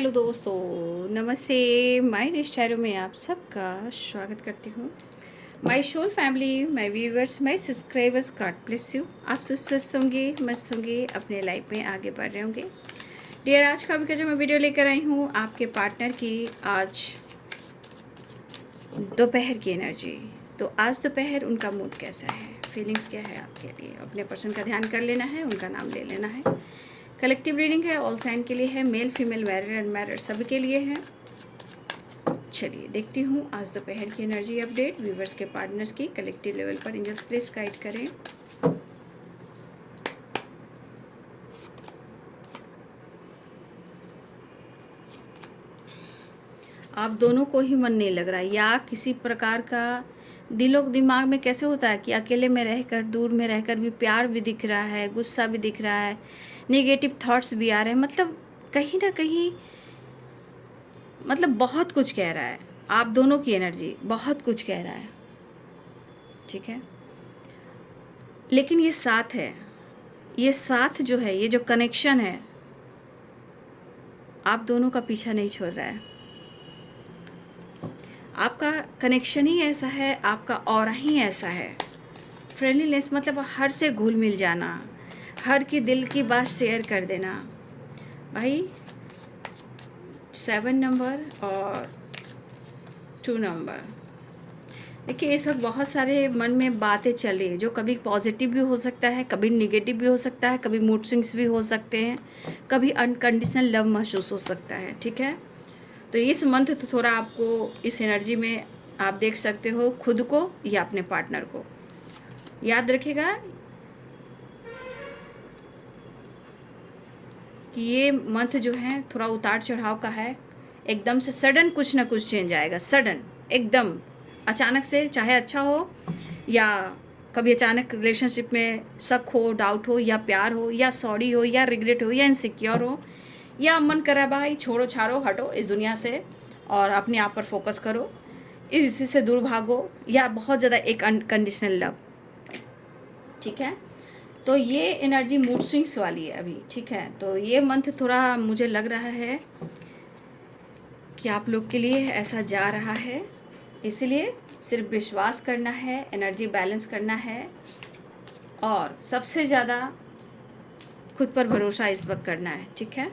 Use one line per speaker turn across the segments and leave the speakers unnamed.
Hello दोस्तों, नमस्ते। My रिश्तेदारों में आप सबका स्वागत करती हूँ। My soul family, my viewers, my subscribers, God bless you. आप तो स्वस्थ होंगे, मस्त होंगे, अपने लाइफ में आगे बढ़ रहे होंगे। डियर, आज का भी जो मैं वीडियो लेकर आई हूँ आपके पार्टनर की आज दोपहर की एनर्जी। तो आज दोपहर उनका मूड कैसा है, फीलिंग्स क्या है आपके लिए। अपने पर्सन का ध्यान कर लेना है, उनका नाम ले लेना है। कलेक्टिव रीडिंग है, ऑल साइन के लिए है, मेल फीमेल मैरिड अनमैरिड सभी के लिए है। चलिए देखती हूँ आज दोपहर की एनर्जी अपडेट व्यूवर्स के पार्टनर्स की कलेक्टिव लेवल पर। एंजल्स प्लीज गाइड करें। आप दोनों को ही मन नहीं लग रहा, या किसी प्रकार का दिलो दिमाग में कैसे होता है कि अकेले में रहकर, दूर में रहकर भी प्यार भी दिख रहा है, गुस्सा भी दिख रहा है, नेगेटिव थॉट्स भी आ रहे हैं। मतलब कहीं ना कहीं बहुत कुछ कह रहा है। आप दोनों की एनर्जी बहुत कुछ कह रहा है, ठीक है। लेकिन ये साथ है, ये साथ जो है, ये जो कनेक्शन है, आप दोनों का पीछा नहीं छोड़ रहा है। आपका कनेक्शन ही ऐसा है, आपका ऑरा ही ऐसा है। फ्रेंडलीनेस मतलब हर से घुल मिल जाना, हर की दिल की बात शेयर कर देना। भाई 7 नंबर और 2 नंबर, देखिए इस वक्त बहुत सारे मन में बातें चल रही है, जो कभी पॉजिटिव भी हो सकता है, कभी निगेटिव भी हो सकता है, कभी मूड स्विंग्स भी हो सकते हैं, कभी अनकंडीशनल लव महसूस हो सकता है, ठीक है। तो इस मंथ तो थोड़ा आपको इस एनर्जी में आप देख सकते हो खुद को या अपने पार्टनर को। याद रखिएगा कि ये मंथ जो है थोड़ा उतार चढ़ाव का है। एकदम से सडन कुछ ना कुछ चेंज आएगा, सडन एकदम अचानक से, चाहे अच्छा हो या कभी अचानक रिलेशनशिप में शक हो, डाउट हो, या प्यार हो, या सॉरी हो, या रिग्रेट हो, या इनसिक्योर हो, या मन कर रहा है भाई छोड़ो छाड़ो हटो इस दुनिया से और अपने आप पर फोकस करो, इसी से दूर भागो, या बहुत ज़्यादा एक अनकंडीशनल लव, ठीक है। तो ये एनर्जी मूड स्विंग्स वाली है अभी, ठीक है। तो ये मंथ थोड़ा मुझे लग रहा है कि आप लोग के लिए ऐसा जा रहा है, इसलिए सिर्फ विश्वास करना है, एनर्जी बैलेंस करना है, और सबसे ज़्यादा खुद पर भरोसा इस वक्त करना है, ठीक है।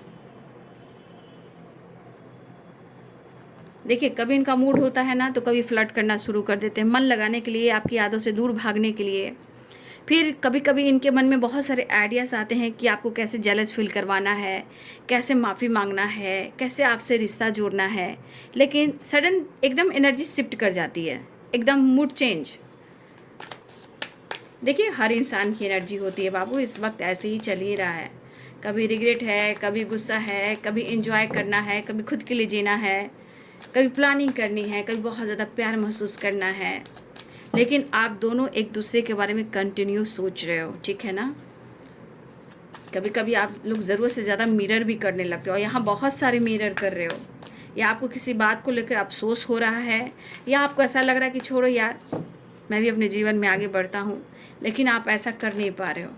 देखिए कभी इनका मूड होता है ना, तो कभी फ्लर्ट करना शुरू कर देते हैं, मन लगाने के लिए, आपकी यादों से दूर भागने के लिए। फिर कभी कभी इनके मन में बहुत सारे आइडियाज़ आते हैं कि आपको कैसे जेलस फील करवाना है, कैसे माफ़ी मांगना है, कैसे आपसे रिश्ता जोड़ना है। लेकिन सडन एकदम एनर्जी शिफ्ट कर जाती है, एकदम मूड चेंज। देखिए हर इंसान की एनर्जी होती है बाबू, इस वक्त ऐसे ही चल ही रहा है। कभी रिग्रेट है, कभी गुस्सा है, कभी इंजॉय करना है, कभी खुद के लिए जीना है, कभी प्लानिंग करनी है, कभी बहुत ज़्यादा प्यार महसूस करना है। लेकिन आप दोनों एक दूसरे के बारे में कंटिन्यू सोच रहे हो, ठीक है ना। कभी कभी आप लोग ज़रूरत से ज़्यादा मिरर भी करने लगते हो, यहाँ बहुत सारे मिरर कर रहे हो, या आपको किसी बात को लेकर अफसोस हो रहा है, या आपको ऐसा लग रहा है कि छोड़ो यार मैं भी अपने जीवन में आगे बढ़ता हूँ, लेकिन आप ऐसा कर नहीं पा रहे हो।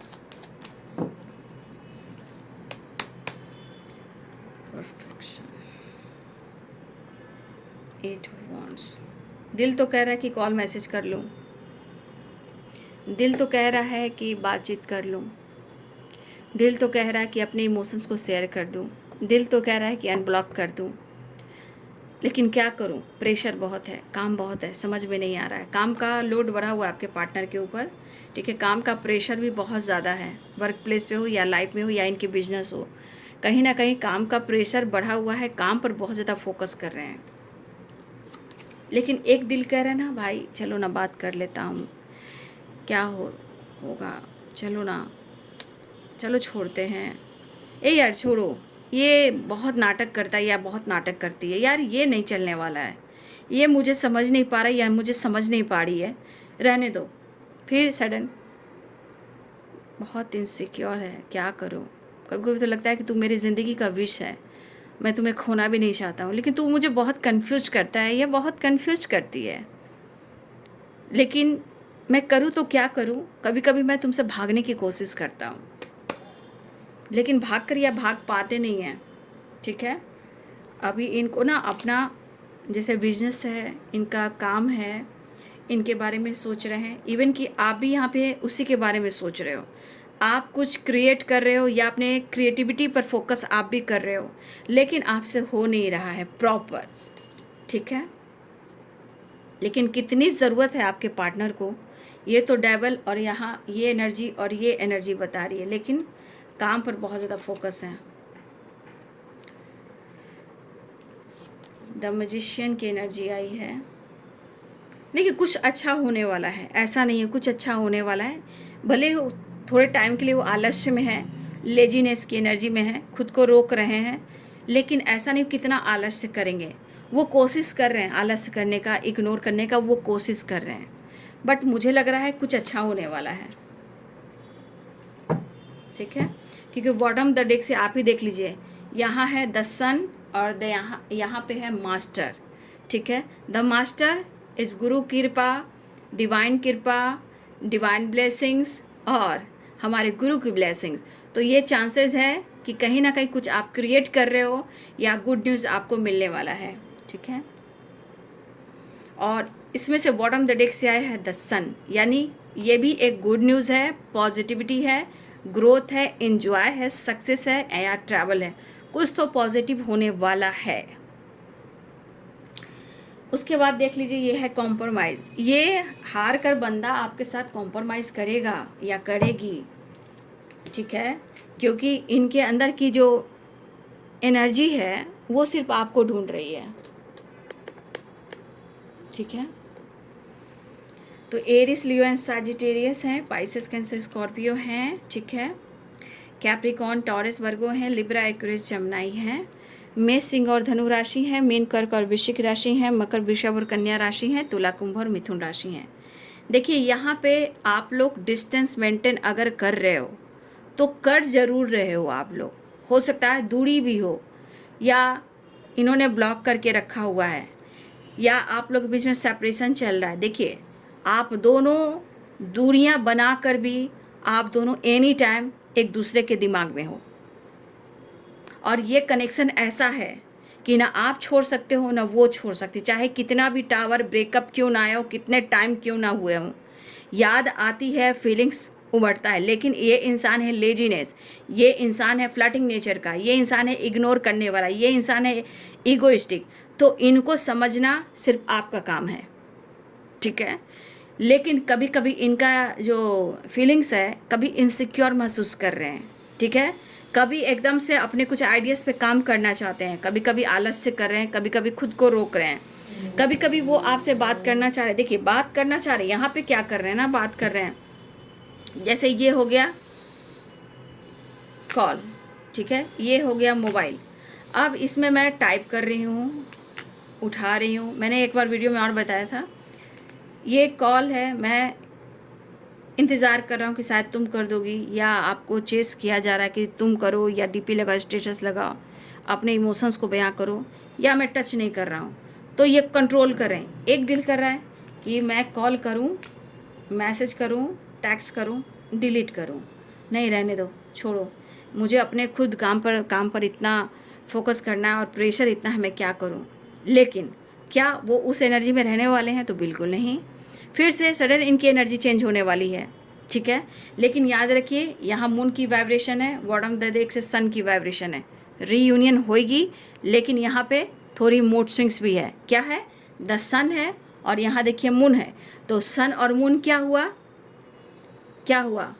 एट वॉन्ड्स, दिल तो कह रहा है कि कॉल मैसेज कर लूँ, दिल तो कह रहा है कि बातचीत कर लूँ, दिल तो कह रहा है कि अपने इमोशंस को शेयर कर दूँ, दिल तो कह रहा है कि अनब्लॉक कर दूँ। लेकिन क्या करूँ, प्रेशर बहुत है, काम बहुत है, समझ में नहीं आ रहा है। काम का लोड बढ़ा हुआ है आपके पार्टनर के ऊपर, ठीक है। काम का प्रेशर भी बहुत ज़्यादा है, वर्क प्लेस पे हो या लाइफ में हो या इनकी बिजनेस हो, कहीं ना कहीं काम का प्रेशर बढ़ा हुआ है, काम पर बहुत ज़्यादा फोकस कर रहे हैं। लेकिन एक दिल कह रहा है ना भाई चलो ना बात कर लेता हूँ, क्या होगा, चलो ना, चलो छोड़ते हैं। ए यार छोड़ो, ये बहुत नाटक करता है या बहुत नाटक करती है यार, ये नहीं चलने वाला है, ये मुझे समझ नहीं पा रहा है या मुझे समझ नहीं पा रही है, रहने दो। फिर सडन बहुत इनसिक्योर है, क्या करूँ। कभी कभी तो लगता है कि तू मेरी ज़िंदगी का विश है, मैं तुम्हें खोना भी नहीं चाहता हूँ, लेकिन तू मुझे बहुत कन्फ्यूज करता है या बहुत कन्फ्यूज करती है। लेकिन मैं करूँ तो क्या करूँ, कभी कभी मैं तुमसे भागने की कोशिश करता हूँ, लेकिन भाग कर या भाग पाते नहीं हैं, ठीक है। अभी इनको ना अपना जैसे बिजनेस है, इनका काम है, इनके बारे में सोच रहे हैं। इवन कि आप भी यहाँ पे उसी के बारे में सोच रहे हो। आप कुछ क्रिएट कर रहे हो या अपने क्रिएटिविटी पर फोकस आप भी कर रहे हो, लेकिन आपसे हो नहीं रहा है प्रॉपर, ठीक है। लेकिन कितनी ज़रूरत है आपके पार्टनर को, ये तो डेवल और यहाँ ये एनर्जी और ये एनर्जी बता रही है, लेकिन काम पर बहुत ज़्यादा फोकस है। द मैजिशियन की एनर्जी आई है। देखिए कुछ अच्छा होने वाला है, ऐसा नहीं है, कुछ अच्छा होने वाला है। भले वो थोड़े टाइम के लिए वो आलस्य में है, लेजीनेस की एनर्जी में है, खुद को रोक रहे हैं, लेकिन ऐसा नहीं कितना आलस्य करेंगे। वो कोशिश कर रहे हैं आलस्य करने का, इग्नोर करने का, वो कोशिश कर रहे हैं, बट मुझे लग रहा है कुछ अच्छा होने वाला है, ठीक है। क्योंकि बॉटम द डेक से आप ही देख लीजिए, यहाँ है द सन और द यहाँ पे है मास्टर, ठीक है। द मास्टर इस गुरु कृपा, डिवाइन ब्लेसिंग्स और हमारे गुरु की ब्लेसिंग्स। तो ये चांसेस है कि कहीं ना कहीं कुछ आप क्रिएट कर रहे हो या गुड न्यूज़ आपको मिलने वाला है, ठीक है। और इसमें से बॉटम द डेक से आया है द सन, यानी ये भी एक गुड न्यूज़ है, पॉजिटिविटी है, ग्रोथ है, एंजॉय है, सक्सेस है या ट्रैवल है, कुछ तो पॉजिटिव होने वाला है। उसके बाद देख लीजिए ये है कॉम्प्रोमाइज़। ये हार कर बंदा आपके साथ कॉम्प्रोमाइज़ करेगा या करेगी, ठीक है, क्योंकि इनके अंदर की जो एनर्जी है वो सिर्फ आपको ढूंढ रही है, ठीक है। तो एरिस, लियो एंड सजिटेरियस हैं, पाइसेस, कैंसर, स्कॉर्पियो हैं, ठीक है। कैप्रिकॉर्न, टॉरस, वर्गो हैं, लिब्रा, एक्वेरियस, जमनाई हैं। मेष, सिंह और धनु राशि हैं। मीन, कर्क और वृश्चिक राशि हैं। मकर, वृषभ और कन्या राशि हैं। तुला, कुंभ और मिथुन राशि हैं। देखिए यहाँ पे आप लोग डिस्टेंस मेंटेन अगर कर रहे हो तो कर ज़रूर रहे हो आप लोग। हो सकता है दूरी भी हो, या इन्होंने ब्लॉक करके रखा हुआ है, या आप लोग के बीच में सेपरेशन चल रहा है। देखिए आप दोनों दूरियां बना कर भी आप दोनों एनी टाइम एक दूसरे के दिमाग में हो, और ये कनेक्शन ऐसा है कि ना आप छोड़ सकते हो ना वो छोड़ सकती, चाहे कितना भी टावर ब्रेकअप क्यों ना आया हो, कितने टाइम क्यों ना हुए हों, याद आती है, फीलिंग्स उमड़ता है। लेकिन ये इंसान है लेजीनेस, ये इंसान है फ्लर्टिंग नेचर का, ये इंसान है इग्नोर करने वाला, ये इंसान है ईगोइस्टिक। तो इनको समझना सिर्फ आपका काम है, ठीक है। लेकिन कभी कभी इनका जो फीलिंग्स है, कभी इनसिक्योर महसूस कर रहे हैं, ठीक है। कभी एकदम से अपने कुछ आइडियाज़ पे काम करना चाहते हैं, कभी कभी आलस्य कर रहे हैं, कभी कभी खुद को रोक रहे हैं, कभी कभी वो आपसे बात करना चाह रहे हैं। देखिए बात करना चाह रहे हैं, यहाँ पे क्या कर रहे हैं ना, बात कर रहे हैं। जैसे ये हो गया कॉल, ठीक है, ये हो गया मोबाइल। अब इसमें मैं टाइप कर रही हूँ, उठा रही हूँ, मैंने एक बार वीडियो में और बताया था। ये कॉल है, मैं इंतज़ार कर रहा हूँ कि शायद तुम कर दोगी, या आपको चेस किया जा रहा है कि तुम करो, या डीपी लगाओ, स्टेटस लगाओ, अपने इमोशंस को बयां करो, या मैं टच नहीं कर रहा हूँ। तो ये कंट्रोल करें। एक दिल कर रहा है कि मैं कॉल करूँ, मैसेज करूँ, टैक्स करूँ, डिलीट करूँ, नहीं रहने दो, छोड़ो, मुझे अपने खुद काम पर इतना फोकस करना है और प्रेशर इतना है, मैं क्या करूँ। लेकिन क्या वो उस एनर्जी में रहने वाले हैं? तो बिल्कुल नहीं। फिर से सडन इनकी एनर्जी चेंज होने वाली है, ठीक है। लेकिन याद रखिए यहाँ मून की वाइब्रेशन है, बॉटम द डेक से सन की वाइब्रेशन है, रीयूनियन होएगी। लेकिन यहाँ पे थोड़ी मूड स्विंग्स भी है। क्या है? द सन है और यहाँ देखिए मून है। तो सन और मून क्या हुआ, क्या हुआ?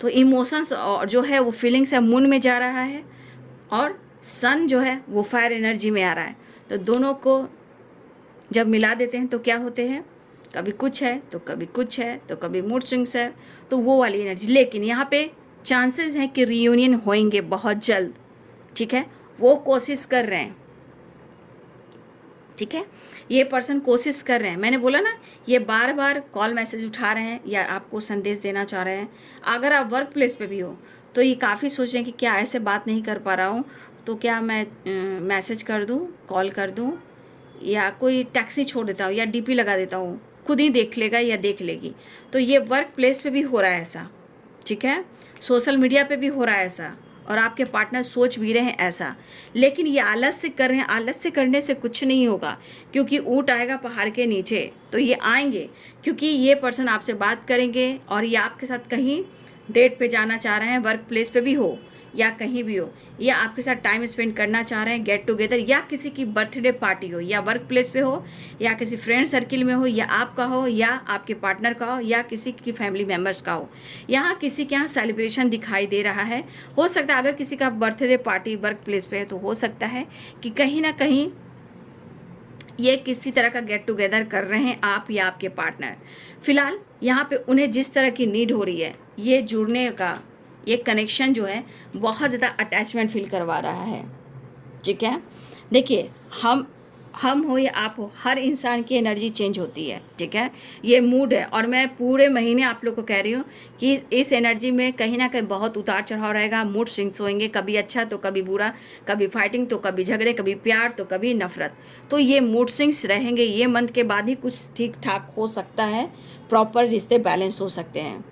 तो इमोशंस और जो है वो फीलिंग्स है मून में जा रहा है, और सन जो है वो फायर एनर्जी में आ रहा है। तो दोनों को जब मिला देते हैं तो क्या होते हैं, कभी कुछ है तो कभी कुछ है, तो कभी मूड स्विंग्स है, तो वो वाली एनर्जी। लेकिन यहाँ पे चांसेस हैं कि रीयूनियन होएंगे बहुत जल्द, ठीक है। वो कोशिश कर रहे हैं, ठीक है, ये पर्सन कोशिश कर रहे हैं। मैंने बोला ना, ये बार बार कॉल मैसेज उठा रहे हैं या आपको संदेश देना चाह रहे हैं। अगर आप वर्क प्लेस पे भी हो तो ये काफ़ी सोच रहे हैं कि क्या ऐसे बात नहीं कर पा रहा हूँ, तो क्या मैं मैसेज कर दूँ, कॉल कर दूँ, या कोई टैक्सी छोड़ देता हूँ, या डीपी लगा देता हूँ, खुद ही देख लेगा या देख लेगी। तो ये वर्क प्लेस पे भी हो रहा है ऐसा, ठीक है, सोशल मीडिया पे भी हो रहा है ऐसा, और आपके पार्टनर सोच भी रहे हैं ऐसा, लेकिन ये आलस से कर रहे हैं। आलस से करने से कुछ नहीं होगा, क्योंकि ऊँट आएगा पहाड़ के नीचे, तो ये आएंगे, क्योंकि ये पर्सन आपसे बात करेंगे और ये आपके साथ कहीं डेट पे जाना चाह रहे हैं, वर्क प्लेस पे भी हो या कहीं भी हो, या आपके साथ टाइम स्पेंड करना चाह रहे हैं, गेट टुगेदर, या किसी की बर्थडे पार्टी हो, या वर्क प्लेस पे हो, या किसी फ्रेंड सर्किल में हो, या आपका हो, या आपके पार्टनर का हो, या किसी की फैमिली मेम्बर्स का हो। यहाँ किसी के यहाँ सेलिब्रेशन दिखाई दे रहा है। हो सकता है अगर किसी का बर्थडे पार्टी वर्क प्लेस पे है तो हो सकता है कि कहीं ना कहीं ये किसी तरह का गेट टुगेदर कर रहे हैं आप या आपके पार्टनर। फिलहाल यहाँ पे उन्हें जिस तरह की नीड हो रही है, ये जुड़ने का, ये कनेक्शन जो है बहुत ज़्यादा अटैचमेंट फील करवा रहा है। ठीक है, देखिए हम हो या आप हो, हर इंसान की एनर्जी चेंज होती है। ठीक है, ये मूड है, और मैं पूरे महीने आप लोग को कह रही हूँ कि इस एनर्जी में कहीं ना कहीं बहुत उतार चढ़ाव रहेगा, मूड स्विंग्स होंगे, कभी अच्छा तो कभी बुरा, कभी फाइटिंग तो कभी झगड़े, कभी प्यार तो कभी नफरत। तो ये मूड स्विंग्स रहेंगे। ये मंथ के बाद ही कुछ ठीक ठाक हो सकता है, प्रॉपर रिश्ते बैलेंस हो सकते हैं।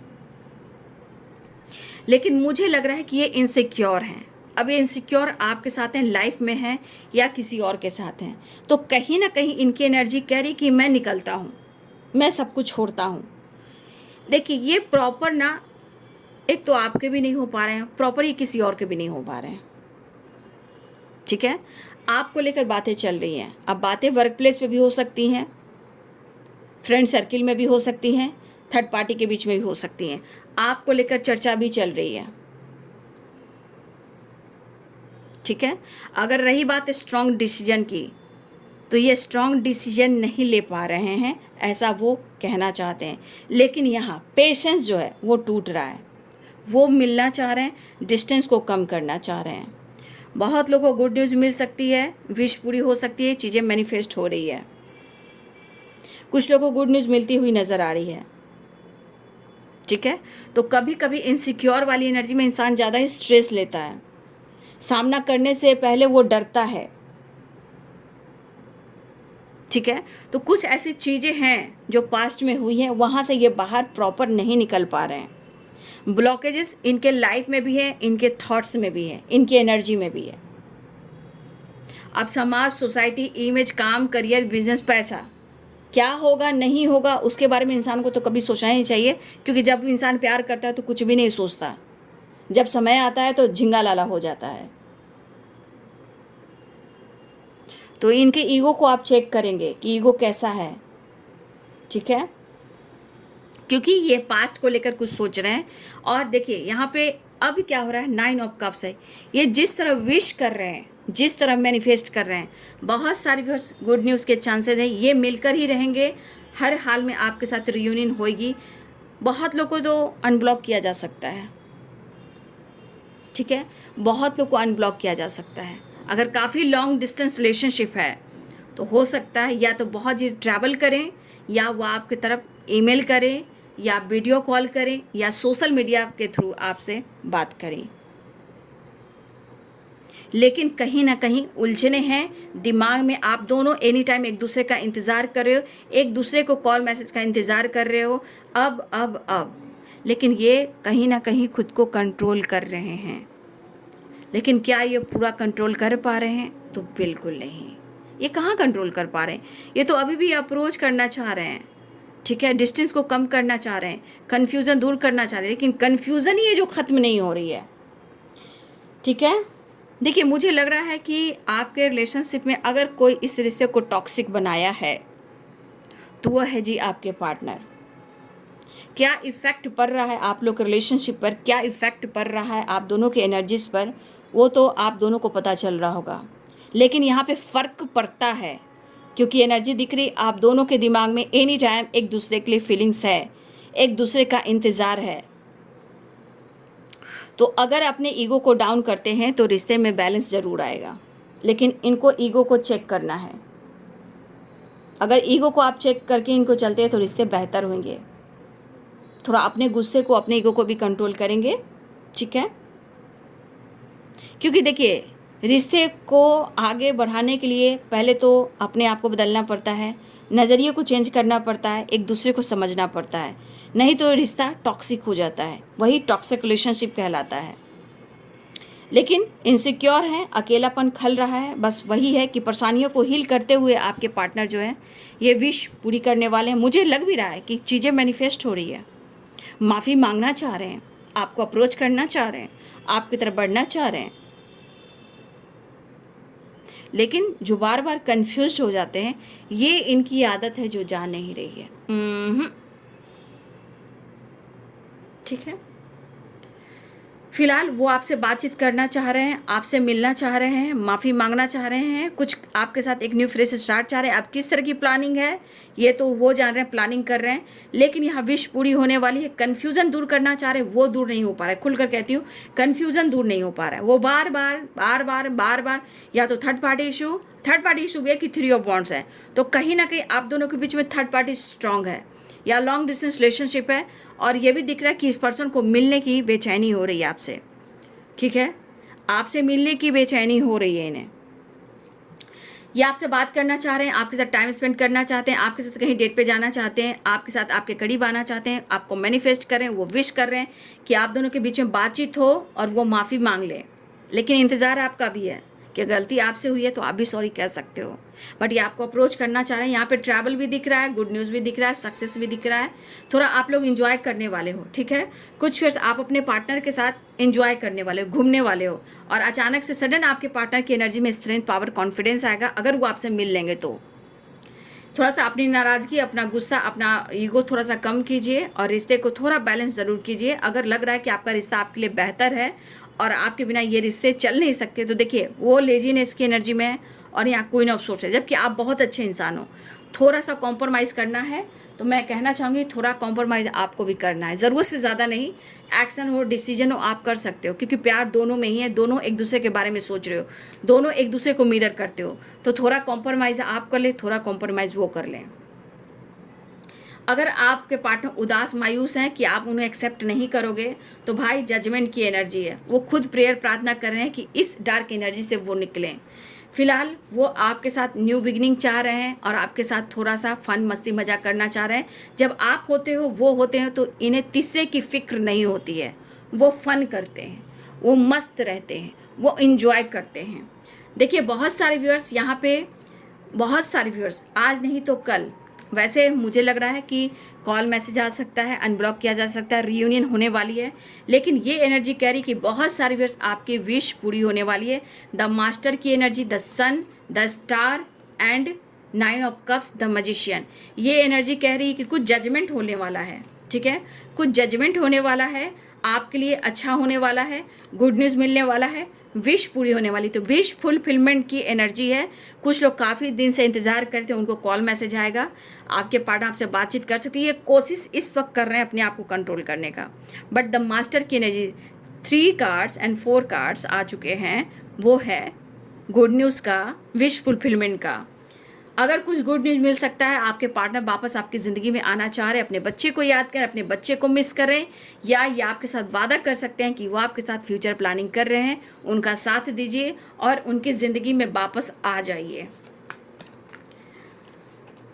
लेकिन मुझे लग रहा है कि ये इनसिक्योर हैं। अब ये इनसिक्योर आपके साथ हैं, लाइफ में हैं, या किसी और के साथ हैं। तो कहीं ना कहीं इनकी एनर्जी कह रही कि मैं निकलता हूँ, मैं सब कुछ छोड़ता हूँ। देखिए ये प्रॉपर ना, एक तो आपके भी नहीं हो पा रहे हैं प्रॉपर, ये किसी और के भी नहीं हो पा रहे हैं। ठीक है, आपको लेकर बातें चल रही हैं। अब बातें वर्क प्लेस पे भी हो सकती हैं, फ्रेंड सर्किल में भी हो सकती हैं, थर्ड पार्टी के बीच में भी हो सकती हैं। आपको लेकर चर्चा भी चल रही है। ठीक है, अगर रही बात स्ट्रॉन्ग डिसीजन की, तो ये स्ट्रॉन्ग डिसीजन नहीं ले पा रहे हैं, ऐसा वो कहना चाहते हैं। लेकिन यहाँ पेशेंस जो है वो टूट रहा है। वो मिलना चाह रहे हैं, डिस्टेंस को कम करना चाह रहे हैं। बहुत लोगों को गुड न्यूज़ मिल सकती है, विश पूरी हो सकती है, चीज़ें मैनिफेस्ट हो रही है। कुछ लोगों को गुड न्यूज़ मिलती हुई नज़र आ रही है। ठीक है, तो कभी कभी इनसिक्योर वाली एनर्जी में इंसान ज़्यादा ही स्ट्रेस लेता है, सामना करने से पहले वो डरता है। ठीक है, तो कुछ ऐसी चीज़ें हैं जो पास्ट में हुई हैं, वहाँ से ये बाहर प्रॉपर नहीं निकल पा रहे हैं। ब्लॉकेजेस इनके लाइफ में भी है, इनके थॉट्स में भी है, इनकी एनर्जी में भी है। अब समाज, सोसाइटी, इमेज, काम, करियर, बिजनेस, पैसा, क्या होगा नहीं होगा उसके बारे में इंसान को तो कभी सोचना ही नहीं चाहिए, क्योंकि जब इंसान प्यार करता है तो कुछ भी नहीं सोचता। जब समय आता है तो झिंगा लाला हो जाता है। तो इनके ईगो को आप चेक करेंगे कि ईगो कैसा है। ठीक है, क्योंकि ये पास्ट को लेकर कुछ सोच रहे हैं। और देखिए यहाँ पे अब क्या हो रहा है, 9 ऑफ कप्स है। ये जिस तरह विश कर रहे हैं, जिस तरह मैनिफेस्ट कर रहे हैं, बहुत सारी गुड न्यूज़ के चांसेस हैं। ये मिलकर ही रहेंगे, हर हाल में आपके साथ रियूनियन होगी। बहुत लोगों को तो अनब्लॉक किया जा सकता है। ठीक है, बहुत लोग को अनब्लॉक किया जा सकता है। अगर काफ़ी लॉन्ग डिस्टेंस रिलेशनशिप है तो हो सकता है या तो बहुत ही ट्रैवल करें, या वो आपकी तरफ ईमेल करें, या वीडियो कॉल करें, या सोशल मीडिया के थ्रू आपसे बात करें। लेकिन कहीं ना कहीं उलझने हैं दिमाग में। आप दोनों एनी टाइम एक दूसरे का इंतज़ार कर रहे हो, एक दूसरे को कॉल मैसेज का इंतज़ार कर रहे हो, अब लेकिन ये कहीं ना कहीं खुद को कंट्रोल कर रहे हैं। लेकिन क्या ये पूरा कंट्रोल कर पा रहे हैं? तो बिल्कुल नहीं। ये कहाँ कंट्रोल कर पा रहे हैं? ये तो अभी भी अप्रोच करना चाह रहे हैं। ठीक है, डिस्टेंस को कम करना चाह रहे हैं, कन्फ्यूज़न दूर करना चाह रहे हैं, लेकिन कन्फ्यूज़न ही है जो ख़त्म नहीं हो रही है। ठीक है, देखिए मुझे लग रहा है कि आपके रिलेशनशिप में अगर कोई इस रिश्ते को टॉक्सिक बनाया है तो वह है जी आपके पार्टनर। क्या इफ़ेक्ट पड़ रहा है आप लोग के रिलेशनशिप पर, क्या इफ़ेक्ट पड़ रहा है आप दोनों के एनर्जीज़ पर, वो तो आप दोनों को पता चल रहा होगा। लेकिन यहाँ पे फ़र्क पड़ता है, क्योंकि एनर्जी दिख रही आप दोनों के दिमाग में एनी टाइम एक दूसरे के लिए फीलिंग्स है, एक दूसरे का इंतज़ार है। तो अगर अपने ईगो को डाउन करते हैं तो रिश्ते में बैलेंस ज़रूर आएगा। लेकिन इनको ईगो को चेक करना है। अगर ईगो को आप चेक करके इनको चलते हैं तो रिश्ते बेहतर होंगे। थोड़ा अपने गुस्से को, अपने ईगो को भी कंट्रोल करेंगे। ठीक है, क्योंकि देखिए रिश्ते को आगे बढ़ाने के लिए पहले तो अपने आप को बदलना पड़ता है, नज़रिए को चेंज करना पड़ता है, एक दूसरे को समझना पड़ता है, नहीं तो रिश्ता टॉक्सिक हो जाता है। वही टॉक्सिक रिलेशनशिप कहलाता है। लेकिन इनसिक्योर हैं, अकेलापन खल रहा है। बस वही है कि परेशानियों को हील करते हुए आपके पार्टनर जो है ये विश पूरी करने वाले हैं। मुझे लग भी रहा है कि चीज़ें मैनिफेस्ट हो रही है, माफ़ी मांगना चाह रहे हैं, आपको अप्रोच करना चाह रहे हैं, आपकी तरफ बढ़ना चाह रहे हैं, लेकिन जो बार बार कंफ्यूज हो जाते हैं, ये इनकी आदत है जो जा नहीं रही है। ठीक है, फिलहाल वो आपसे बातचीत करना चाह रहे हैं, आपसे मिलना चाह रहे हैं, माफ़ी मांगना चाह रहे हैं, कुछ आपके साथ एक न्यू फ्रेश स्टार्ट चाह रहे हैं। आप किस तरह की प्लानिंग है ये तो वो जान रहे हैं, प्लानिंग कर रहे हैं, लेकिन यहाँ विश पूरी होने वाली है। कन्फ्यूज़न दूर करना चाह रहे हैं, वो दूर नहीं हो पा रहा है। खुलकर कहती हूँ, कन्फ्यूज़न दूर नहीं हो पा रहा है। वो बार बार या तो थर्ड पार्टी इशू भी है कि थ्री ऑफ वॉन्ड्स है, तो कहीं ना कहीं आप दोनों के बीच में थर्ड पार्टी स्ट्रांग है या लॉन्ग डिस्टेंस रिलेशनशिप है। और ये भी दिख रहा है कि इस पर्सन को मिलने की बेचैनी हो रही है आपसे। ठीक है, आपसे मिलने की बेचैनी हो रही है इन्हें। ये आपसे बात करना चाह रहे हैं, आपके साथ टाइम स्पेंड करना चाहते हैं, आपके साथ कहीं डेट पे जाना चाहते हैं, आपके साथ आपके करीब आना चाहते हैं, आपको मैनिफेस्ट कर रहे हैं, वो विश कर रहे हैं कि आप दोनों के बीच में बातचीत हो और वो माफ़ी मांग लें। लेकिन इंतज़ार आपका भी है कि गलती आपसे हुई है तो आप भी सॉरी कह सकते हो। बट ये आपको अप्रोच करना चाह रहे हैं। यहाँ पे ट्रैवल भी दिख रहा है, गुड न्यूज़ भी दिख रहा है, सक्सेस भी दिख रहा है। थोड़ा आप लोग एंजॉय करने वाले हो। ठीक है, कुछ फिर आप अपने पार्टनर के साथ एंजॉय करने वाले हो, घूमने वाले हो, और अचानक से सडन आपके पार्टनर की एनर्जी में स्ट्रेंथ, पावर, कॉन्फिडेंस आएगा अगर वो आपसे मिल लेंगे तो। थोड़ा सा अपनी नाराज़गी, अपना गुस्सा, अपना ईगो थोड़ा सा कम कीजिए और रिश्ते को थोड़ा बैलेंस ज़रूर कीजिए। अगर लग रहा है कि आपका रिश्ता आपके लिए बेहतर है और आपके बिना ये रिश्ते चल नहीं सकते, तो देखिए वो लेजीनेस की एनर्जी में है और यहाँ क्वीन ऑफ सोर्स है, जबकि आप बहुत अच्छे इंसान हो। थोड़ा सा कॉम्प्रोमाइज़ करना है तो मैं कहना चाहूँगी थोड़ा कॉम्प्रोमाइज़ आपको भी करना है, ज़रूरत से ज़्यादा नहीं। एक्शन हो, डिसीजन हो, आप कर सकते हो, क्योंकि प्यार दोनों में ही है, दोनों एक दूसरे के बारे में सोच रहे हो, दोनों एक दूसरे को मिरर करते हो। तो थोड़ा कॉम्प्रोमाइज़ आप कर ले, थोड़ा कॉम्प्रोमाइज़ वो कर लें। अगर आपके पार्टनर उदास, मायूस हैं कि आप उन्हें एक्सेप्ट नहीं करोगे, तो भाई जजमेंट की एनर्जी है। वो खुद प्रेयर प्रार्थना कर रहे हैं कि इस डार्क एनर्जी से वो निकलें। फिलहाल वो आपके साथ न्यू बिगिनिंग चाह रहे हैं और आपके साथ थोड़ा सा फन, मस्ती, मजाक करना चाह रहे हैं। जब आप होते हो, वो होते हैं, तो इन्हें तीसरे की फिक्र नहीं होती है। वो फन करते हैं, वो मस्त रहते हैं, वो इंजॉय करते हैं। देखिए बहुत सारे व्यूअर्स यहाँ पे, बहुत सारे व्यूअर्स, आज नहीं तो कल, वैसे मुझे लग रहा है कि कॉल मैसेज आ सकता है, अनब्लॉक किया जा सकता है, रीयूनियन होने वाली है, लेकिन ये एनर्जी कह रही कि बहुत सारे व्यूअर्स आपकी विश पूरी होने वाली है। द मास्टर की energy, the sun, the star and 9 of cups, the magician, ये एनर्जी कह रही है कि कुछ जजमेंट होने वाला है। ठीक है, कुछ जजमेंट होने वाला है, आपके लिए अच्छा होने वाला है, गुड न्यूज़ मिलने वाला है, विश पूरी होने वाली। तो विश फुलफिलमेंट की एनर्जी है। कुछ लोग काफ़ी दिन से इंतज़ार करते हैं, उनको कॉल मैसेज आएगा, आपके पार्टनर आपसे बातचीत कर सकती है। ये कोशिश इस वक्त कर रहे हैं अपने आप को कंट्रोल करने का। बट द मास्टर की एनर्जी, 3 कार्ड्स एंड 4 कार्ड्स आ चुके हैं, वो है गुड न्यूज़ का, विश फुलफिलमेंट का। अगर कुछ गुड न्यूज़ मिल सकता है, आपके पार्टनर वापस आपकी ज़िंदगी में आना चाह रहे हैं, अपने बच्चे को याद करें, अपने बच्चे को मिस करें, या ये आपके साथ वादा कर सकते हैं कि वो आपके साथ फ्यूचर प्लानिंग कर रहे हैं। उनका साथ दीजिए और उनकी ज़िंदगी में वापस आ जाइए।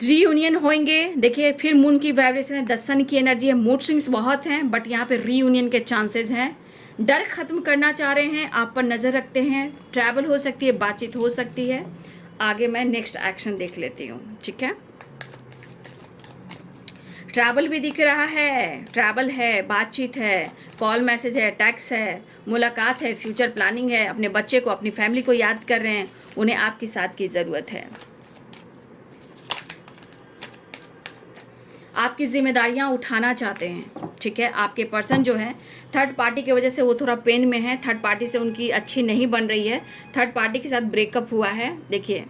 रीयूनियन होंगे। देखिए फिर मून की वाइब्रेशन है, 10 सन की एनर्जी है, मूड स्विंग्स बहुत हैं, बट यहाँ पे रीयूनियन के चांसेस हैं। डर खत्म करना चाह रहे हैं, आप पर नज़र रखते हैं, ट्रैवल हो सकती है, बातचीत हो सकती है। आगे मैं नेक्स्ट एक्शन देख लेती हूँ। ठीक है, ट्रैवल भी दिख रहा है, ट्रैवल है, बातचीत है, कॉल मैसेज है, टैक्स है, मुलाकात है, फ्यूचर प्लानिंग है, अपने बच्चे को, अपनी फैमिली को याद कर रहे हैं, उन्हें आपकी साथ की ज़रूरत है। आपकी जिम्मेदारियां उठाना चाहते हैं। ठीक है, आपके पर्सन जो है थर्ड पार्टी की वजह से वो थोड़ा पेन में है, थर्ड पार्टी से उनकी अच्छी नहीं बन रही है, थर्ड पार्टी के साथ ब्रेकअप हुआ है। देखिए,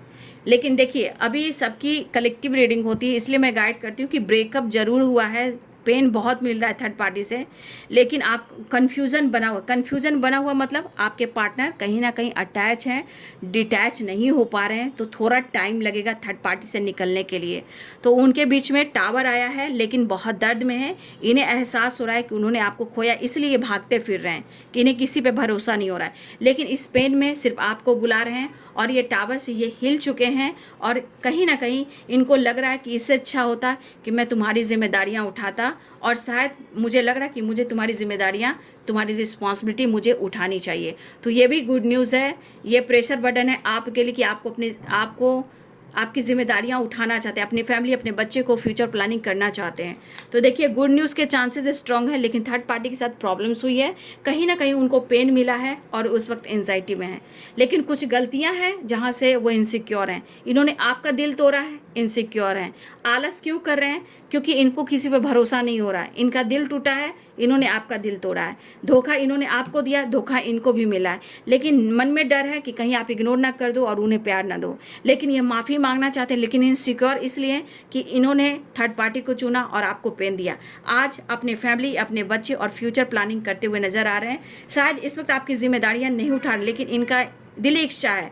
लेकिन देखिए अभी सबकी कलेक्टिव रीडिंग होती है, इसलिए मैं गाइड करती हूँ कि ब्रेकअप ज़रूर हुआ है, पेन बहुत मिल रहा है थर्ड पार्टी से, लेकिन आप कन्फ्यूज़न बना हुआ मतलब आपके पार्टनर कहीं ना कहीं अटैच हैं, डिटैच नहीं हो पा रहे हैं, तो थोड़ा टाइम लगेगा थर्ड पार्टी से निकलने के लिए। तो उनके बीच में टावर आया है, लेकिन बहुत दर्द में है, इन्हें एहसास हो रहा है कि उन्होंने आपको खोया, इसलिए ये भागते फिर रहे हैं कि इन्हें किसी पे भरोसा नहीं हो रहा है। लेकिन इस पेन में सिर्फ आपको बुला रहे हैं और ये टावर से ये हिल चुके हैं, और कहीं ना कहीं इनको लग रहा है कि इससे अच्छा होता कि मैं तुम्हारी जिम्मेदारियां उठाता दिया और शायद मुझे लग रहा कि मुझे तुम्हारी जिम्मेदारियाँ, तुम्हारी रिस्पॉन्सिबिलिटी मुझे उठानी चाहिए। तो ये भी गुड न्यूज़ है, ये प्रेशर बर्डन है आपके लिए कि आपको आपकी जिम्मेदारियां उठाना चाहते हैं, अपनी फैमिली, अपने बच्चे को फ्यूचर प्लानिंग करना चाहते हैं। तो देखिए गुड न्यूज़ के चांसेस स्ट्रांग है, लेकिन थर्ड पार्टी के साथ प्रॉब्लम्स हुई है, कहीं ना कहीं उनको पेन मिला है और उस वक्त एंजाइटी में है। लेकिन कुछ गलतियां हैं जहां से वो इनसिक्योर हैं, इन्होंने आपका दिल तोड़ा है, इनसिक्योर हैं। आलस क्यों कर रहे हैं? क्योंकि इनको किसी पे भरोसा नहीं हो रहा है, इनका दिल टूटा है, इन्होंने आपका दिल तोड़ा है। धोखा इन्होंने आपको दिया, धोखा इनको भी मिला है, लेकिन मन में डर है कि कहीं आप इग्नोर ना कर दो और उन्हें प्यार ना दो। लेकिन ये माफ़ी मांगना चाहते हैं, लेकिन इनसिक्योर इसलिए कि इन्होंने थर्ड पार्टी को चुना और आपको पेन दिया। आज अपने फैमिली, अपने बच्चे और फ्यूचर प्लानिंग करते हुए नजर आ रहे हैं। शायद इस वक्त आपकी जिम्मेदारियां नहीं उठा रहे, लेकिन इनका दिली इच्छा है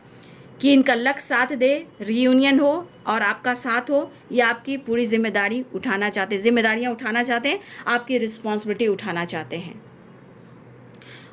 कि इनका लक साथ दे, रियूनियन हो और आपका साथ हो। या आपकी पूरी जिम्मेदारी उठाना चाहते हैं, जिम्मेदारियां उठाना चाहते हैं, आपकी रिस्पॉन्सिबिलिटी उठाना चाहते हैं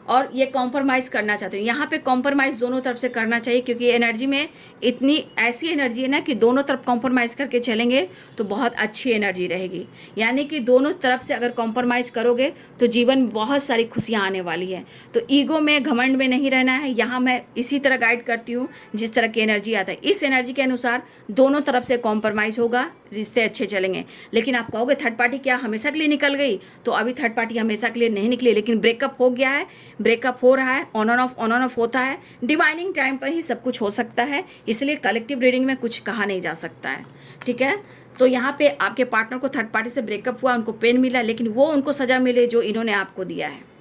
और ये कॉम्प्रोमाइज़ करना चाहते हैं। यहाँ पे कॉम्प्रोमाइज़ दोनों तरफ से करना चाहिए, क्योंकि एनर्जी में इतनी ऐसी एनर्जी है ना कि दोनों तरफ कॉम्प्रोमाइज़ करके चलेंगे तो बहुत अच्छी एनर्जी रहेगी। यानी कि दोनों तरफ से अगर कॉम्प्रोमाइज़ करोगे तो जीवन में बहुत सारी खुशियाँ आने वाली हैं। तो ईगो में, घमंड में नहीं रहना है। यहाँ मैं इसी तरह गाइड करती हूँ जिस तरह की एनर्जी आता है, इस एनर्जी के अनुसार दोनों तरफ से कॉम्प्रोमाइज़ होगा, रिश्ते अच्छे चलेंगे। लेकिन आप कहोगे थर्ड पार्टी क्या हमेशा के लिए निकल गई? तो अभी थर्ड पार्टी हमेशा के लिए नहीं निकली, लेकिन ब्रेकअप हो गया है, ब्रेकअप हो रहा है, ऑन ऑन ऑफ होता है। डिवाइनिंग टाइम पर ही सब कुछ हो सकता है, इसलिए कलेक्टिव रीडिंग में कुछ कहा नहीं जा सकता है। ठीक है, तो यहाँ पे आपके पार्टनर को थर्ड पार्टी से ब्रेकअप हुआ, उनको पेन मिला, लेकिन वो उनको सजा मिले जो इन्होंने आपको दिया है।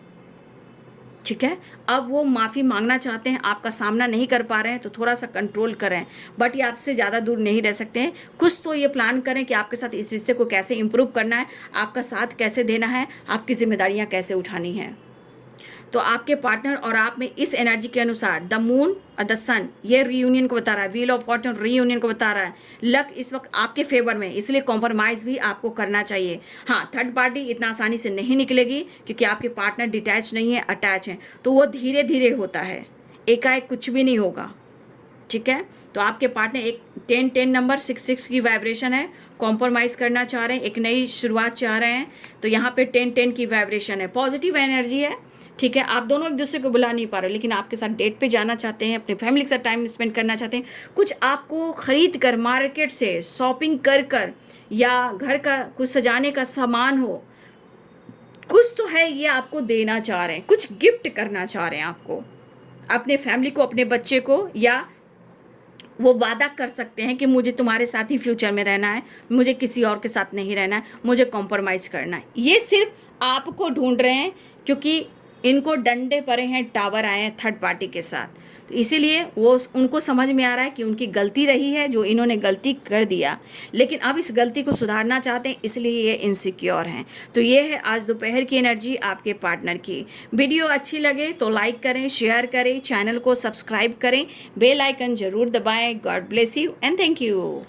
ठीक है, अब वो माफ़ी मांगना चाहते हैं, आपका सामना नहीं कर पा रहे हैं, तो थोड़ा सा कंट्रोल करें, बट ये आपसे ज़्यादा दूर नहीं रह सकते हैं। कुछ तो ये प्लान करें कि आपके साथ इस रिश्ते को कैसे इम्प्रूव करना है, आपका साथ कैसे देना है, आपकी जिम्मेदारियां कैसे उठानी हैं। तो आपके पार्टनर और आप में इस एनर्जी के अनुसार द मून और द सन ये रीयूनियन को बता रहा है, व्हील ऑफ फॉर्चून रीयूनियन को बता रहा है। लक इस वक्त आपके फेवर में, इसलिए कॉम्प्रोमाइज़ भी आपको करना चाहिए। हाँ, थर्ड पार्टी इतना आसानी से नहीं निकलेगी, क्योंकि आपके पार्टनर डिटैच नहीं है, अटैच हैं, तो वो धीरे धीरे होता है, एकाएक कुछ भी नहीं होगा। ठीक है, तो आपके पार्टनर एक 10 नंबर 6 की वाइब्रेशन है, कॉम्प्रोमाइज़ करना चाह रहे हैं, एक नई शुरुआत चाह रहे हैं। तो यहाँ पे 10 की वाइब्रेशन है, पॉजिटिव एनर्जी है। ठीक है, आप दोनों एक दूसरे को बुला नहीं पा रहे, लेकिन आपके साथ डेट पे जाना चाहते हैं, अपनी फैमिली के साथ टाइम स्पेंड करना चाहते हैं। कुछ आपको खरीद कर, मार्केट से शॉपिंग कर या घर का कुछ सजाने का सामान हो, कुछ तो है ये आपको देना चाह रहे हैं, कुछ गिफ्ट करना चाह रहे हैं आपको, अपने फैमिली को, अपने बच्चे को। या वो वादा कर सकते हैं कि मुझे तुम्हारे साथ ही फ्यूचर में रहना है, मुझे किसी और के साथ नहीं रहना है, मुझे कॉम्प्रोमाइज़ करना है। ये सिर्फ आपको ढूंढ रहे हैं, क्योंकि इनको डंडे पड़े हैं, टावर आए हैं थर्ड पार्टी के साथ। तो इसीलिए वो उनको समझ में आ रहा है कि उनकी गलती रही है, जो इन्होंने गलती कर दिया, लेकिन अब इस गलती को सुधारना चाहते हैं, इसलिए ये इनसिक्योर हैं। तो ये है आज दोपहर की एनर्जी आपके पार्टनर की। वीडियो अच्छी लगे तो लाइक करें, शेयर करें, चैनल को सब्सक्राइब करें, बेल आइकन जरूर दबाएं। God bless you and thank you.